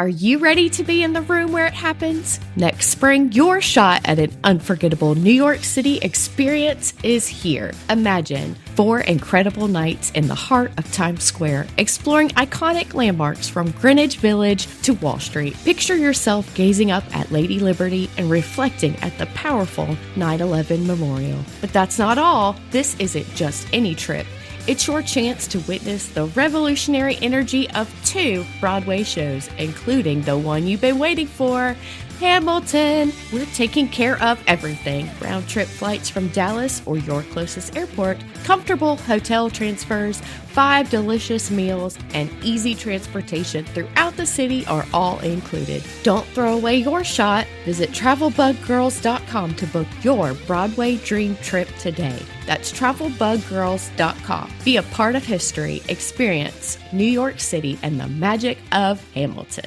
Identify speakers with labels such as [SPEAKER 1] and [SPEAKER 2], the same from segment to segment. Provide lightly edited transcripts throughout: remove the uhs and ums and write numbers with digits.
[SPEAKER 1] Are you ready to be in the room where it happens? Next spring, your shot at an unforgettable New York City experience is here. Imagine 4 incredible nights in the heart of Times Square, exploring iconic landmarks from Greenwich Village to Wall Street. Picture yourself gazing up at Lady Liberty and reflecting at the powerful 9/11 memorial. But that's not all. This isn't just any trip. It's your chance to witness the revolutionary energy of 2 Broadway shows, including the one you've been waiting for, Hamilton. We're taking care of everything. Round-trip flights from Dallas or your closest airport, comfortable hotel transfers, 5 delicious meals, and easy transportation throughout the city are all included. Don't throw away your shot. Visit TravelBugGirls.com to book your Broadway dream trip today. That's TravelBugGirls.com. Be a part of history. Experience New York City and the magic of Hamilton.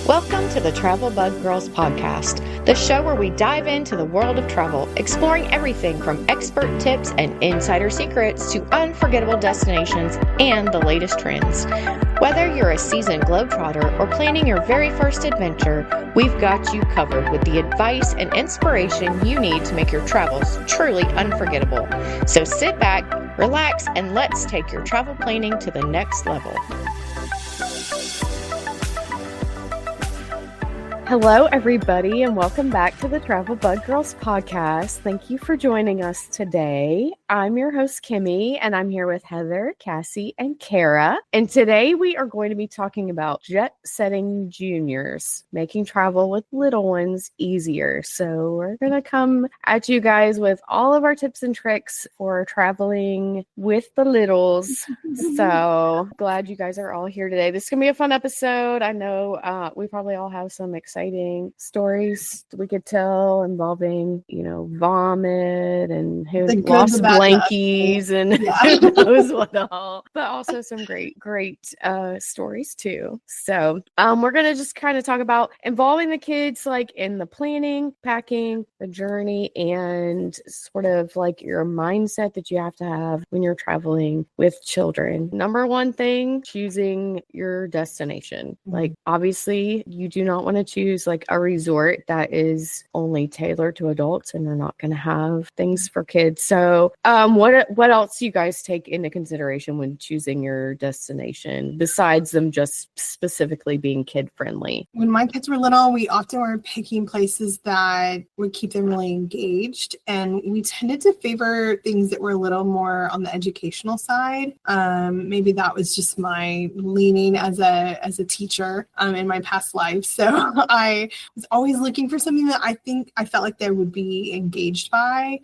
[SPEAKER 1] Welcome to the Travel Bug Girls podcast, the show where we dive into the world of travel, exploring everything from expert tips and insider secrets to unforgettable destinations and the latest trends. Whether you're a seasoned globetrotter or planning your very first adventure, we've got you covered with the advice and inspiration you need to make your travels truly unforgettable. So sit back, relax, and let's take your travel planning to the next level. Hello, everybody, and welcome back to the Travel Bug Girls podcast. Thank you for joining us today. I'm your host, Kimmy, and I'm here with Heather, Cassie, and Kara. And today we are going to be talking about jet-setting juniors, making travel with little ones easier. So we're going to come at you guys with all of our tips and tricks for traveling with the littles. So glad you guys are all here today. This is going to be a fun episode. I know we probably all have some exciting stories we could tell involving, vomit and who lost blankies and who knows what all, but also some great stories too. So we're going to just kind of talk about involving the kids like in the planning, packing, the journey, and sort of like your mindset that you have to have when you're traveling with children. Number one thing, choosing your destination. Like obviously you do not want to choose like a resort that is only tailored to adults and you're not going to have things for kids. So what else do you guys take into consideration when choosing your destination besides them just specifically being kid friendly?
[SPEAKER 2] When my kids were little, we often were picking places that would keep them really engaged, and we tended to favor things that were a little more on the educational side. Maybe that was just my leaning as a teacher in my past life. So I was always looking for something that I felt like they would be engaged by.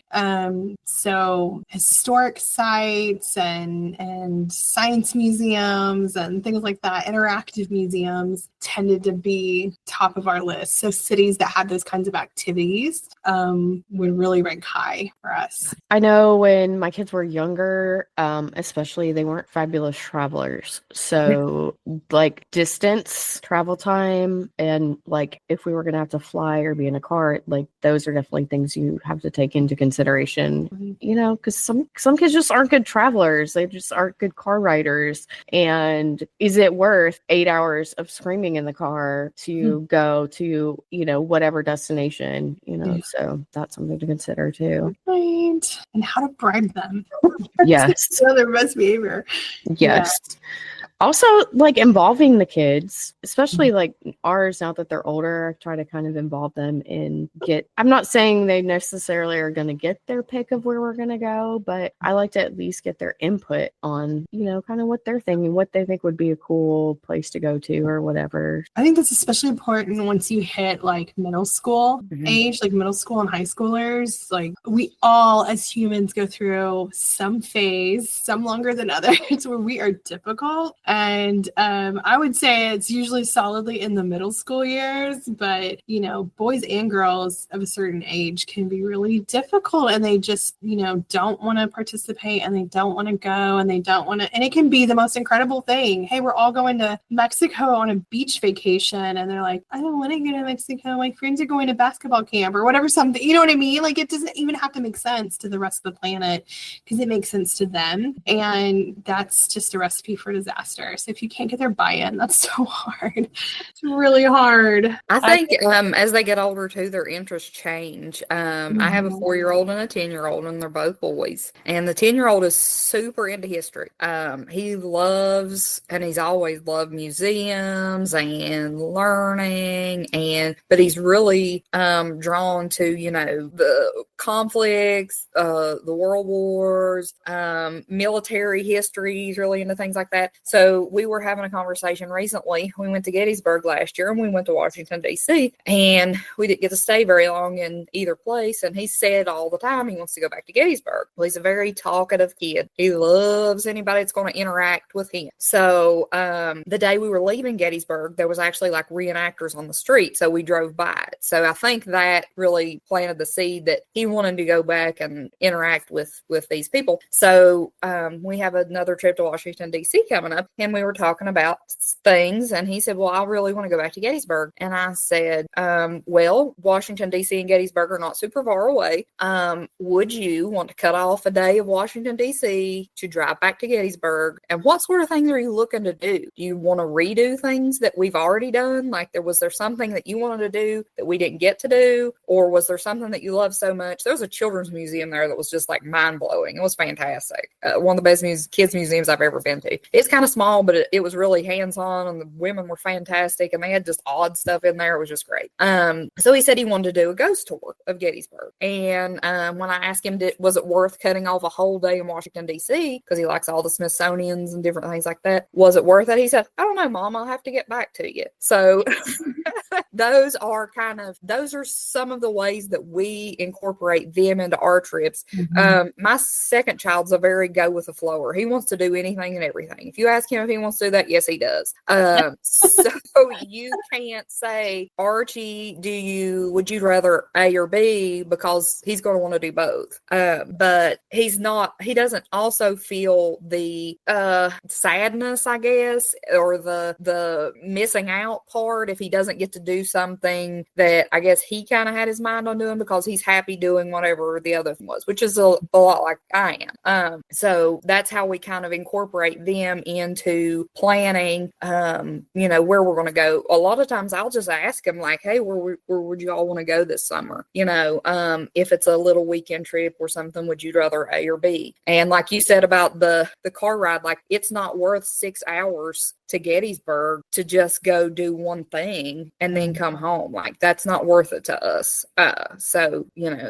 [SPEAKER 2] So historic sites and science museums and things like that, interactive museums tended to be top of our list. So cities that had those kinds of activities would really rank high for us.
[SPEAKER 1] I know when my kids were younger, especially they weren't fabulous travelers. So like distance, travel time, and like if we were going to have to fly or be in a car, like those are definitely things you have to take into consideration, because some kids just aren't good travelers. They just aren't good car riders. And is it worth 8 hours of screaming in the car to go to, whatever destination, so that's something to consider too.
[SPEAKER 2] Right. And how to bribe them.
[SPEAKER 1] Yes.
[SPEAKER 2] Their best behavior.
[SPEAKER 1] Yes. Yeah. Also, like involving the kids, especially like ours, now that they're older, I try to kind of involve them in I'm not saying they necessarily are going to get their pick of where we're going to go, but I like to at least get their input on, kind of what they're thinking, what they think would be a cool place to go to or whatever.
[SPEAKER 2] I think that's especially important once you hit like middle school age, like middle school and high schoolers. Like we all as humans go through some phase, some longer than others, where we are difficult. And I would say it's usually solidly in the middle school years, but, you know, boys and girls of a certain age can be really difficult, and they just, you know, don't want to participate, and they don't want to go, and they don't want to, and it can be the most incredible thing. Hey, we're all going to Mexico on a beach vacation, and they're like, I don't want to go to Mexico. My friends are going to basketball camp or whatever, something, you know what I mean? Like, it doesn't even have to make sense to the rest of the planet because it makes sense to them. And that's just a recipe for disaster. So if you can't get their buy-in, that's so hard. It's really hard.
[SPEAKER 3] I think as they get older too, their interests change. I have a 4-year-old and a 10-year-old, and they're both boys. And the 10-year-old is super into history. He loves, and he's always loved museums and learning, but he's really drawn to, you know, the conflicts, the world wars, military history. He's really into things like that. So we were having a conversation recently. We went to Gettysburg last year, and we went to Washington, D.C., and we didn't get to stay very long in either place. And he said all the time he wants to go back to Gettysburg. Well, he's a very talkative kid. He loves anybody that's going to interact with him. So the day we were leaving Gettysburg, there was actually like reenactors on the street. So we drove by it. So I think that really planted the seed that he wanted to go back and interact with these people. So we have another trip to Washington, D.C. coming up, and we were talking about things, and he said, well, I really want to go back to Gettysburg. And I said, well, Washington, D.C. and Gettysburg are not super far away. Would you want to cut off a day of Washington, D.C. to drive back to Gettysburg? And what sort of things are you looking to do? Do you want to redo things that we've already done? Like, was there something that you wanted to do that we didn't get to do? Or was there something that you love so much? There was a children's museum there that was just like mind-blowing. It was fantastic. One of the best kids museums I've ever been to. It's kind of small, but it was really hands-on, and the women were fantastic, and they had just odd stuff in there. It was just great. So he said he wanted to do a ghost tour of Gettysburg. And when I asked him, was it worth cutting off a whole day in Washington, D.C., because he likes all the Smithsonians and different things like that, was it worth it? He said, I don't know, Mom, I'll have to get back to you. So those are some of the ways that we incorporate them into our trips. My second child's a very go with the flower. He wants to do anything and everything. If you ask him if he wants to do that, yes, he does. So you can't say, Archie, would you rather A or B, because he's going to want to do both. But he doesn't also feel the sadness, I guess, or the missing out part if he doesn't get to do something that I guess he kind of had his mind on doing, because he's happy doing whatever the other thing was, which is a lot like I am. So that's how we kind of incorporate them into planning, where we're going to go. A lot of times I'll just ask them like, hey, where would you all want to go this summer? If it's a little weekend trip or something, would you rather A or B? And like you said about the car ride, like, it's not worth 6 hours to Gettysburg to just go do one thing and then come home. Like, that's not worth it to us. So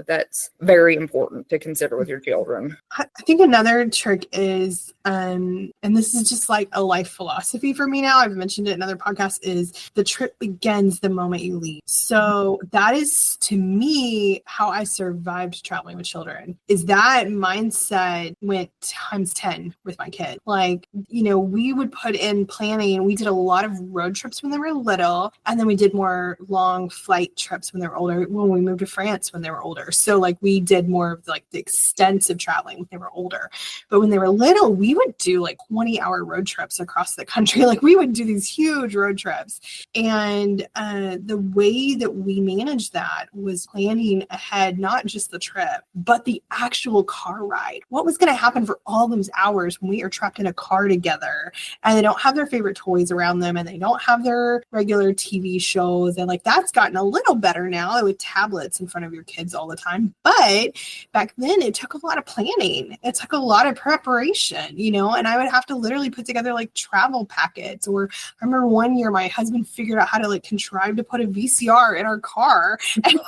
[SPEAKER 3] that's very important to consider with your children.
[SPEAKER 2] I think another trick is, and this is just like a life philosophy for me now, I've mentioned it in other podcasts, is the trip begins the moment you leave. So that is, to me, how I survived traveling with children, is that mindset went times 10 with my kid. Like, we would put in planning. We did a lot of road trips when they were little, and then we did more long flight trips when they were older, when we moved to France when they were older. So like, we did more of like the extensive traveling when they were older. But when they were little, we would do like 20-hour road trips across the country. Like, we would do these huge road trips. And the way that we managed that was planning ahead, not just the trip, but the actual car ride. What was going to happen for all those hours when we are trapped in a car together, and they don't have their favorite toys around them, and they don't have their regular TV shows. And like, that's gotten a little better now with tablets in front of your kids all the time. But back then it took a lot of planning. It took a lot of preparation, and I would have to literally put together like travel packets. Or I remember one year my husband figured out how to like contrive to put a VCR in our car, and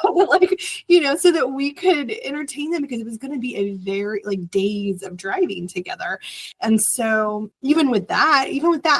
[SPEAKER 2] so that we could entertain them, because it was going to be a very like days of driving together. And so even with that,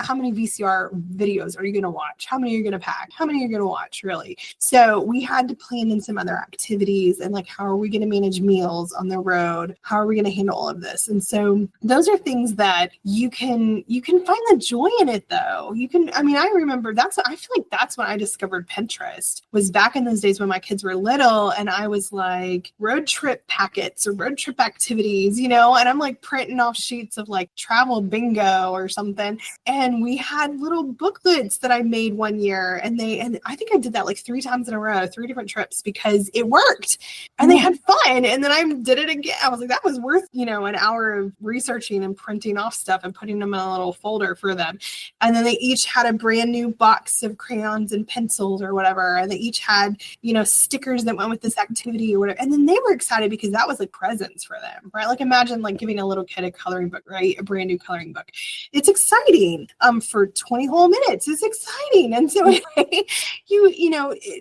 [SPEAKER 2] how many VCR videos are you going to watch? How many are you going to pack? How many one you're going to watch, really. So we had to plan in some other activities and like, how are we going to manage meals on the road? How are we going to handle all of this? And so those are things that you can find the joy in it, though. I remember I feel like that's when I discovered Pinterest, was back in those days when my kids were little, and I was like, road trip packets or road trip activities, and I'm like printing off sheets of like travel bingo or something. And we had little booklets that I made one year, and I think I did that like 3 times in a row, 3 different trips, because it worked and they had fun. And then I did it again. I was like, that was worth, an hour of researching and printing off stuff and putting them in a little folder for them. And then they each had a brand new box of crayons and pencils or whatever. And they each had, stickers that went with this activity or whatever. And then they were excited because that was like presents for them, right? Like imagine like giving a little kid a coloring book, right? A brand new coloring book. It's exciting. For 20 whole minutes. It's exciting. And so anyway,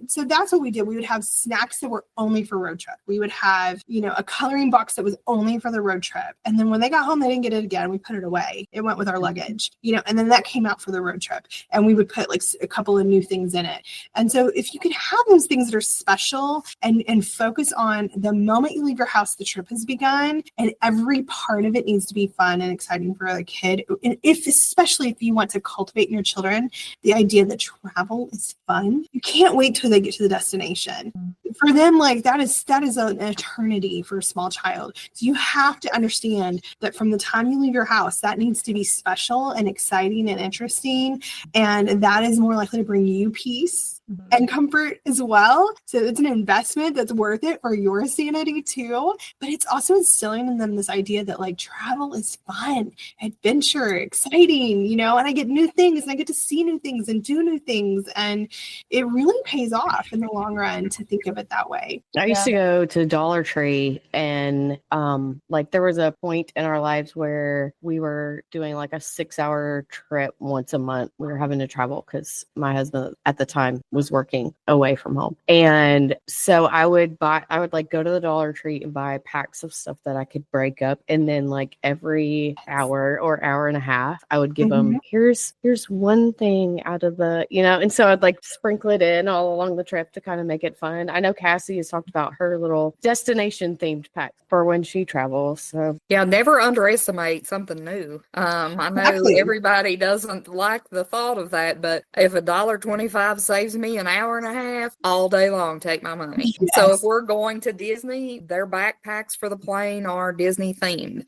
[SPEAKER 2] so that's what we did. We would have snacks that were only for road trip. We would have, a coloring box that was only for the road trip. And then when they got home, they didn't get it again. We put it away. It went with our luggage, and then that came out for the road trip. And we would put like a couple of new things in it. And so if you could have those things that are special and focus on the moment you leave your house, the trip has begun, and every part of it needs to be fun and exciting for the kid. And especially if you want to cultivate in your children the idea that travel is fun, you can't wait till they get to the destination. For them, like that is an eternity for a small child. So you have to understand that from the time you leave your house, that needs to be special and exciting and interesting, and that is more likely to bring you peace and comfort as well. So it's an investment that's worth it for your sanity too. But it's also instilling in them this idea that like travel is fun, adventure, exciting, and I get new things and I get to see new things and do new things. And it really pays off in the long run to think of it that way.
[SPEAKER 1] I used to go to Dollar Tree, and there was a point in our lives where we were doing like a 6-hour trip once a month. We were having to travel because my husband at the time was working away from home. And so I would like go to the Dollar Tree and buy packs of stuff that I could break up. And then like every hour or hour and a half, I would give them, here's one thing out of the, and so I'd like sprinkle it in all along the trip to kind of make it fun. I know Cassie has talked about her little destination themed pack for when she travels. So
[SPEAKER 3] yeah, never underestimate something new. I know everybody doesn't like the thought of that, but if $1.25 saves me an hour and a half, all day long, take my money. Yes. So if we're going to Disney, their backpacks for the plane are Disney themed.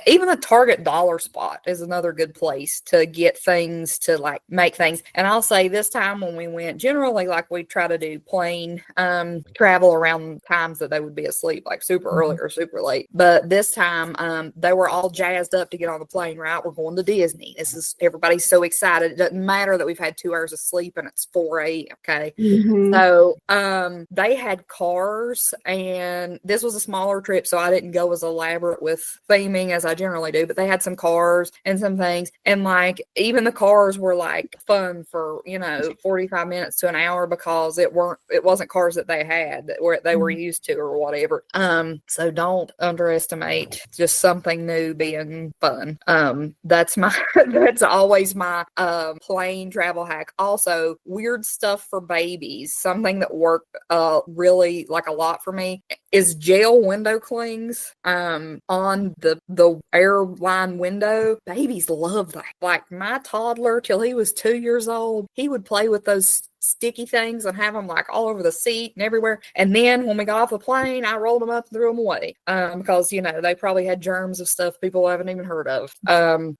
[SPEAKER 3] Even the Target dollar spot is another good place to get things, to like make things. And I'll say this time when we went, generally like we try to do plane travel around times that they would be asleep, like super early or super late. But this time they were all jazzed up to get on the plane, right? We're going to Disney. Everybody's so excited. It doesn't matter that we've had 2 hours of sleep and it's 4 a.m. Okay. So they had cars, and this was a smaller trip, so I didn't go as elaborate with theming as I generally do, but they had some cars and some things, and like even the cars were like fun for 45 minutes to an hour, because it wasn't cars that they had that they were used to or whatever. So don't underestimate just something new being fun. That's always my plane travel hack. Also, weird stuff for babies. Something that worked really like a lot for me is gel window clings on the airline window. Babies love that. Like my toddler, till he was 2 years old, he would play with those sticky things and have them like all over the seat and everywhere. And then when we got off the plane, I rolled them up and threw them away because they probably had germs of stuff people haven't even heard of.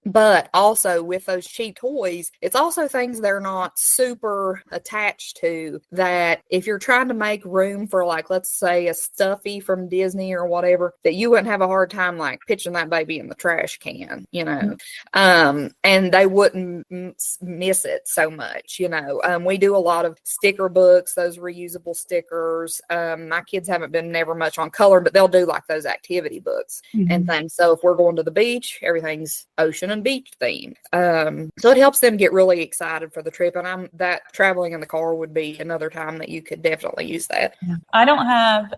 [SPEAKER 3] But also with those cheap toys, it's also things they're not super attached to, that if you're trying to make room for, like, let's say a stuffy from Disney or whatever, that you wouldn't have a hard time like pitching that baby in the trash can, and they wouldn't miss it so much. We do a lot of sticker books, those reusable stickers. My kids haven't been never much on color, but they'll do like those activity books and things. So if we're going to the beach, everything's ocean and beach themed. So it helps them get really excited for the trip. And that traveling in the car would be another time that you could definitely use that.
[SPEAKER 4] I don't have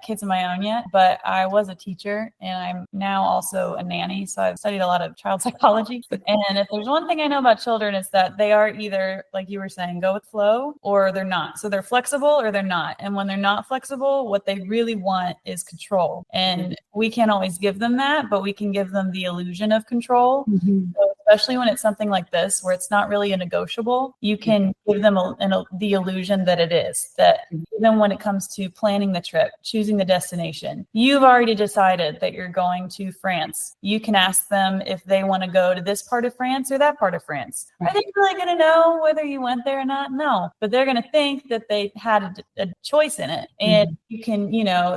[SPEAKER 4] kids of my own yet, but I was a teacher and I'm now also a nanny. So I've studied a lot of child psychology. And if there's one thing I know about children, it's that they are either, like you were saying, go with flow, go or they're not. So they're flexible or they're not. And when they're not flexible, what they really want is control. And we can't always give them that, but we can give them the illusion of control. So especially when it's something like this, where it's not really a negotiable, you can give them the illusion that it is. That even when it comes to planning the trip, choosing the destination, you've already decided that you're going to France. You can ask them if they want to go to this part of France or that part of France. Are they really going to know whether you went there or not? No, but they're going to think that they had a choice in it. And you can,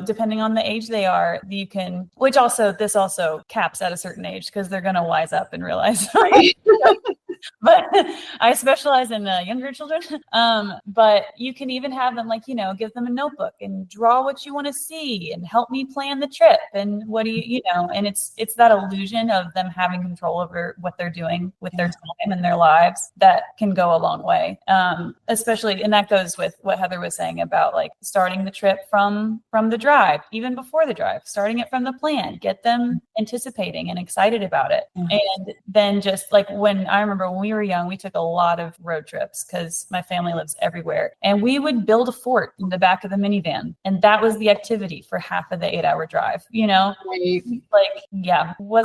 [SPEAKER 4] depending on the age they are, you can, this also caps at a certain age because they're going to wise up and realize. But I specialize in younger children. But you can even have them give them a notebook and draw what you want to see and help me plan the trip. And what do and it's that illusion of them having control over what they're doing with their time and their lives that can go a long way. Especially, and that goes with what Heather was saying about starting the trip from the drive, even before the drive, starting it from the plan, get them anticipating and excited about it. And then just when I remember when we were young, we took a lot of road trips because my family lives everywhere. And we would build a fort in the back of the minivan. And that was the activity for half of the 8-hour drive,
[SPEAKER 3] I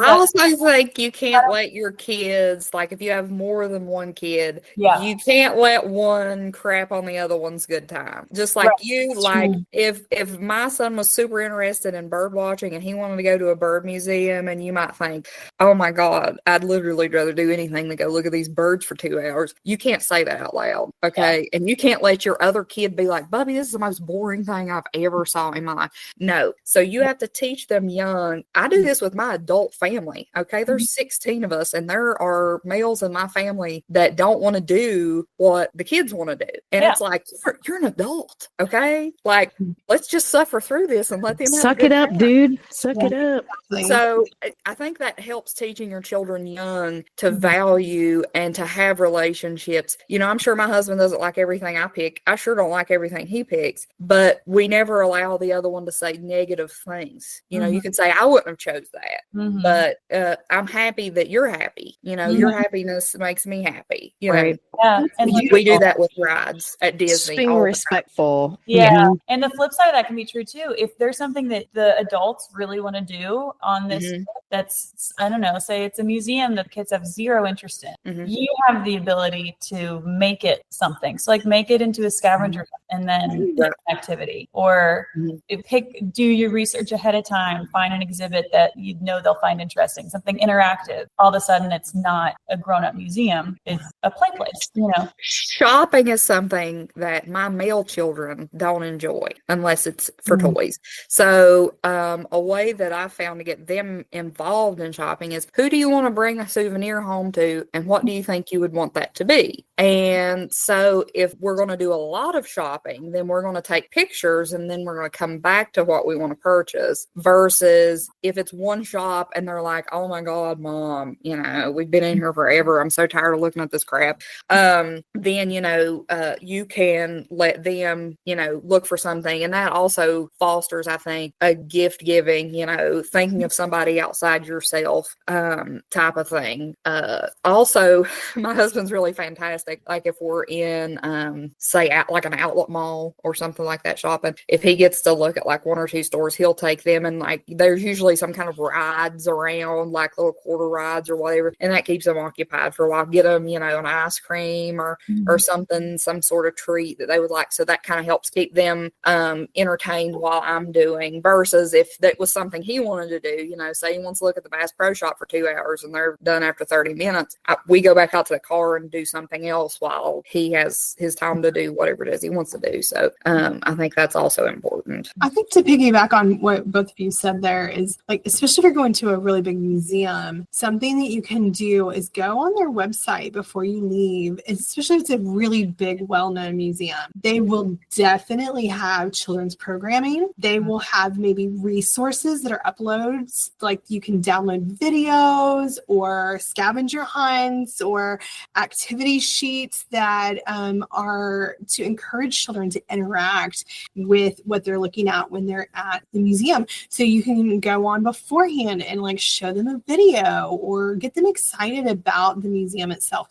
[SPEAKER 3] also think you can't let your kids, if you have more than one kid, you can't let one crap on the other one's good time. Just like if my son was super interested in bird watching and he wanted to go to a bird museum, and you might think, oh my God, I'd literally rather do anything than go look at these birds for 2 hours. You can't say that out loud. Okay. And you can't let your other kid be like, Bubby, this is the most boring thing I've ever saw in my life. No. So you have to teach them young. I do this with my adult family. Okay. There's 16 of us, and there are males in my family that don't want to do what the kids want to do. And it's like, you're an adult. Okay. Let's just suffer through this and let them
[SPEAKER 1] suck it up, dude. Suck it up.
[SPEAKER 3] So I think that helps teaching your children young to value and to have relationships. I'm sure my husband doesn't like everything I pick. I sure don't like everything he picks, but we never allow the other one to say negative things. You can say, I wouldn't have chose that, but I'm happy that you're happy. Your happiness makes me happy.
[SPEAKER 1] Right.
[SPEAKER 4] Yeah. And
[SPEAKER 3] we do that with rides at Disney.
[SPEAKER 1] Just being respectful.
[SPEAKER 4] Yeah. And the flip side of that can be true too. If there's something that the adults really want to do on this, that's, I don't know, say it's a museum that kids have zero interest in. You have the ability to make it something. So make it into a scavenger hunt and then an activity, or do your research ahead of time, find an exhibit that they'll find interesting, something interactive. All of a sudden it's not a grown-up museum, it's a play place.
[SPEAKER 3] Shopping is something that my male children don't enjoy unless it's for toys. So a way that I found to get them involved in shopping is, who do you want to bring a souvenir home to, and what do you think you would want that to be? And so if we're going to do a lot of shopping, then we're going to take pictures and then we're going to come back to what we want to purchase, versus if it's one shop and they're like, oh my God, Mom, we've been in here forever, I'm so tired of looking at this crap. Then, you can let them, look for something. And that also fosters, I think, a gift giving, thinking of somebody outside yourself, type of thing. Also, my husband's really fantastic. If we're in, say, an outlet mall or something like that shopping, if he gets to look at one or two stores, he'll take them, and there's usually some kind of rides around, little quarter rides or whatever, and that keeps them occupied for a while. Get them, an ice cream or something, some sort of treat that they would like. So that kind of helps keep them entertained while I'm doing, versus if that was something he wanted to do, say he wants to look at the Bass Pro Shop for 2 hours and they're done after 30 minutes. We go back out to the car and do something else while he has his time to do whatever it is he wants to do. So I think that's also important.
[SPEAKER 2] I think to piggyback on what both of you said there is, especially if you're going to a really big museum, something that you can do is go on their website before you leave, especially if it's a really big, well-known museum. They will definitely have children's programming. They will have maybe resources that are uploads, you can download videos or scavenger hunts points or activity sheets that are to encourage children to interact with what they're looking at when they're at the museum. So you can go on beforehand and like show them a video or get them excited about the museum itself.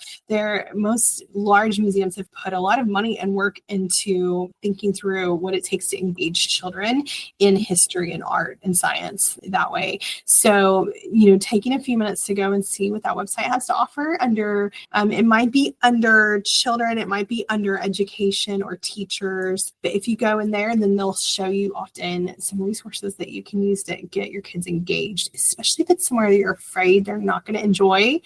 [SPEAKER 2] Most large museums have put a lot of money and work into thinking through what it takes to engage children in history and art and science that way. So, taking a few minutes to go and see what that website has to offer under, it might be under children, it might be under education or teachers. But if you go in there, then they'll show you often some resources that you can use to get your kids engaged, especially if it's somewhere that you're afraid they're not going to enjoy,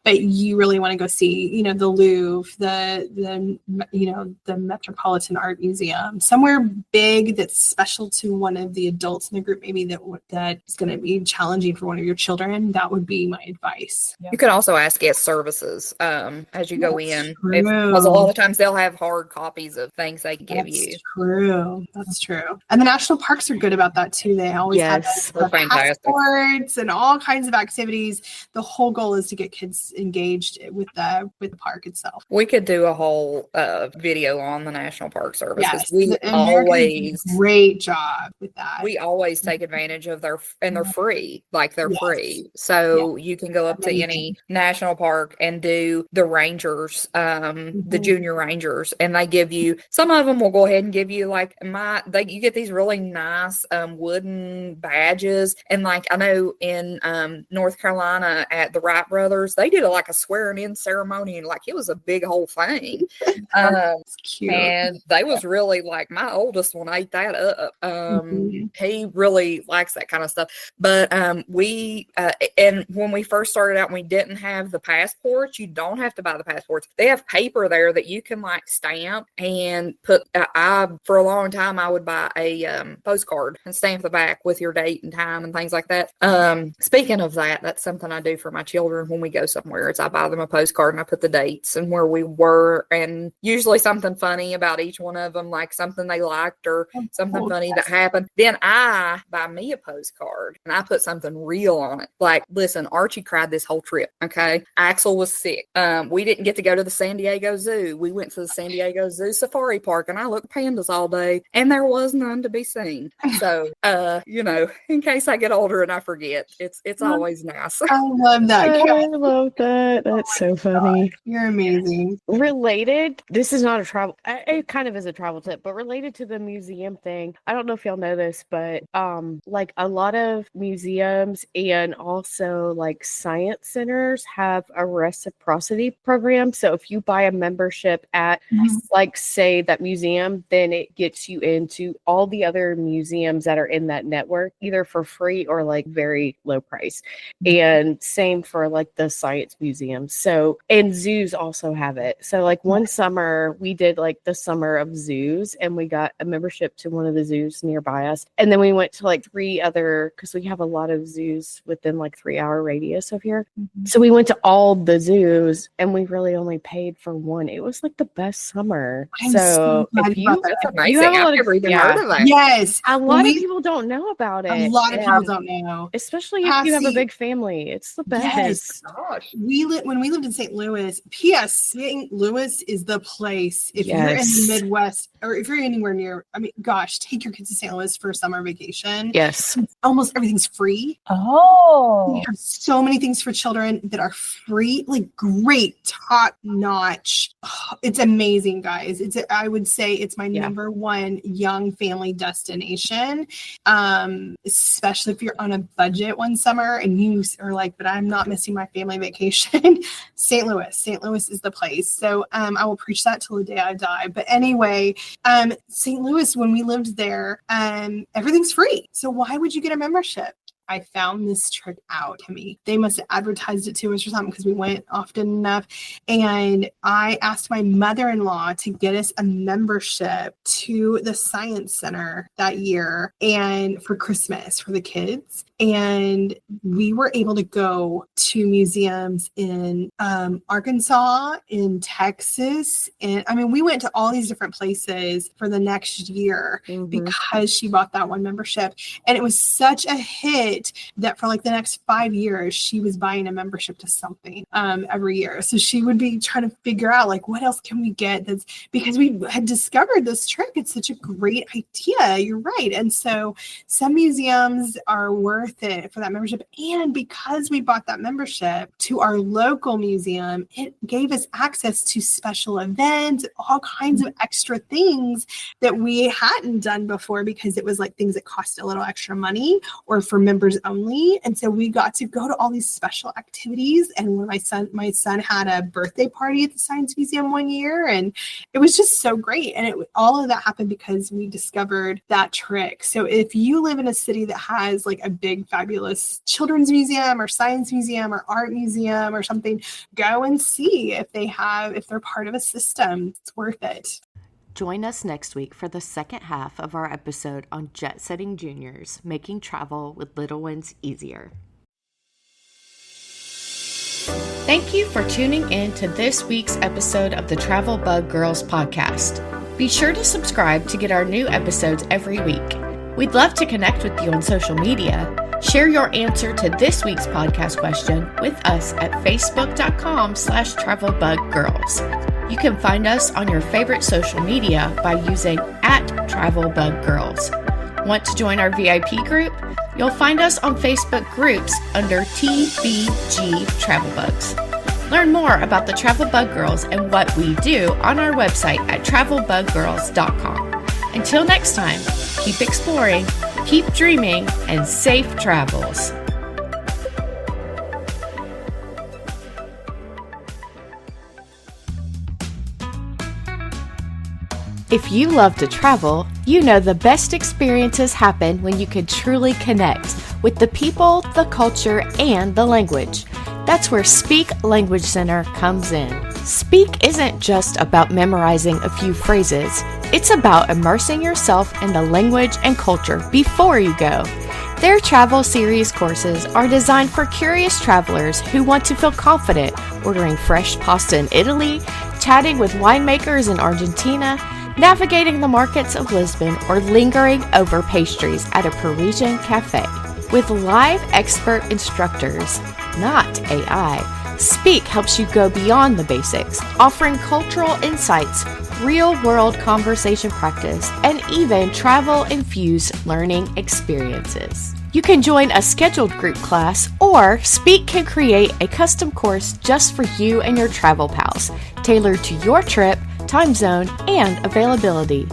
[SPEAKER 2] but you really want to go see, the Louvre, the Metropolitan Art Museum, somewhere big that's special to one of the adults in the group, maybe that is going to be challenging for one of your children. That would be my advice.
[SPEAKER 3] You can also ask guest services as you go in, because a lot of times they'll have hard copies of things they can give you.
[SPEAKER 2] That's true. And the national parks are good about that too. They always have the passports and all kinds of activities. The whole goal is to get kids engaged with the park itself.
[SPEAKER 3] We could do a whole video on the National Park Service.
[SPEAKER 2] Yes,
[SPEAKER 3] we always
[SPEAKER 2] great job with that.
[SPEAKER 3] We always take advantage of they're free. Like they're free. So you can go up to any national park and do the rangers, the junior rangers, and they give you, some of them will go ahead and give you you get these really nice wooden badges. And like I know in North Carolina at the Wright brothers, they did a swearing in ceremony, and it was a big whole thing.
[SPEAKER 2] Cute.
[SPEAKER 3] And they was really my oldest one ate that up. He really likes that kind of stuff. But we and when we first started out, we didn't have the passports. You don't have to buy the passports. They have paper there that you can stamp and put. For a long time I would buy a postcard and stamp the back with your date and time and things like that. Speaking of that, that's something I do for my children when we go somewhere. I buy them a postcard and I put the dates and where we were, and usually something funny about each one of them, like something they liked or something funny that happened. Then I buy me a postcard and I put something real on it. Listen, Archie cried this whole trip. Okay. Axel was sick. We didn't get to go to the San Diego Zoo. We went to the San Diego Zoo Safari Park and I looked pandas all day and there was none to be seen. So, in case I get older and I forget, it's always nice.
[SPEAKER 2] I love that.
[SPEAKER 1] I love that. That's so funny.
[SPEAKER 2] You're amazing.
[SPEAKER 1] Related, this is not a travel, it kind of is a travel tip, but related to the museum thing, I don't know if y'all know this, but a lot of museums and also science centers have a reciprocity program. So if you buy a membership at say that museum, then it gets you into all the other museums that are in that network, either for free or very low price. And same for the science museums. So, and zoos also have it. So one summer we did the summer of zoos, and we got a membership to one of the zoos nearby us. And then we went to 3 other, because we have a lot of zoos within 3-hour radius of here. So we went to all the zoos and we really only paid for one. It was the best summer. So if you,
[SPEAKER 3] that's amazing. I've never even heard of that.
[SPEAKER 2] Yes.
[SPEAKER 1] A lot of people don't know about it.
[SPEAKER 2] A lot of people don't know.
[SPEAKER 1] Especially if you have a big family. It's the best.
[SPEAKER 2] Yes.
[SPEAKER 3] Gosh.
[SPEAKER 2] When we lived in St. Louis, P.S. St. Louis is the place. If you're in the Midwest or if you're anywhere near, take your kids to St. Louis for a summer vacation.
[SPEAKER 1] Yes.
[SPEAKER 2] Almost everything's free.
[SPEAKER 4] Oh.
[SPEAKER 2] We have so many things for children that are free, great, top notch. Oh, it's amazing, guys. I would say it's my number one young family destination. Especially if you're on a budget one summer and you are but I'm not missing my family vacation. St. Louis is the place. So I will preach that till the day I die. But anyway, St. Louis, when we lived there, everything's free. So why would you get a membership? I found this trick out to me. They must have advertised it to us or something because we went often enough. And I asked my mother-in-law to get us a membership to the Science Center that year and for Christmas for the kids. And we were able to go to museums in Arkansas, in Texas. And we went to all these different places for the next year because she bought that one membership. And it was such a hit commit that for like the next 5 years, she was buying a membership to something every year. So she would be trying to figure out like, what else can we get? That's because we had discovered this trick. It's such a great idea. You're right. And so some museums are worth it for that membership. And because we bought that membership to our local museum, it gave us access to special events, all kinds of extra things that we hadn't done before, because it was like things that cost a little extra money or for members only. And so we got to go to all these special activities. And when my son had a birthday party at the Science Museum one year, and it was just so great. And all of that happened because we discovered that trick. So if you live in a city that has like a big, fabulous children's museum or science museum or art museum or something, go and see if they're part of a system. It's worth it.
[SPEAKER 1] Join us next week for the second half of our episode on jet setting juniors, making travel with little ones easier. Thank you for tuning in to this week's episode of the Travel Bug Girls podcast. Be sure to subscribe to get our new episodes every week. We'd love to connect with you on social media. Share your answer to this week's podcast question with us at facebook.com/travelbuggirls. You can find us on your favorite social media by using @travelbuggirls. Want to join our VIP group? You'll find us on Facebook groups under TBG Travel Bugs. Learn more about the Travel Bug Girls and what we do on our website at travelbuggirls.com. Until next time, keep exploring, keep dreaming, and safe travels. If you love to travel, you know the best experiences happen when you can truly connect with the people, the culture, and the language. That's where Speak Language Center comes in. Speak isn't just about memorizing a few phrases. It's about immersing yourself in the language and culture before you go. Their travel series courses are designed for curious travelers who want to feel confident ordering fresh pasta in Italy, chatting with winemakers in Argentina, navigating the markets of Lisbon, or lingering over pastries at a Parisian cafe. With live expert instructors, not AI, Speak helps you go beyond the basics, offering cultural insights, real-world conversation practice, and even travel-infused learning experiences. You can join a scheduled group class, or Speak can create a custom course just for you and your travel pals, tailored to your trip, time zone, and availability.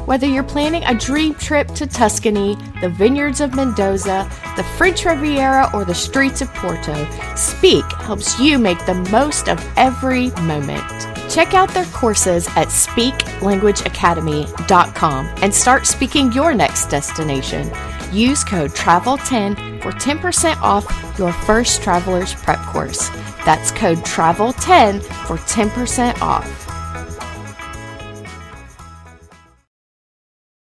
[SPEAKER 1] Whether you're planning a dream trip to Tuscany, the vineyards of Mendoza, the French Riviera, or the streets of Porto, Speak helps you make the most of every moment. Check out their courses at speaklanguageacademy.com and start speaking your next destination. Use code TRAVEL10 for 10% off your first Traveler's Prep course. That's code TRAVEL10 for 10% off.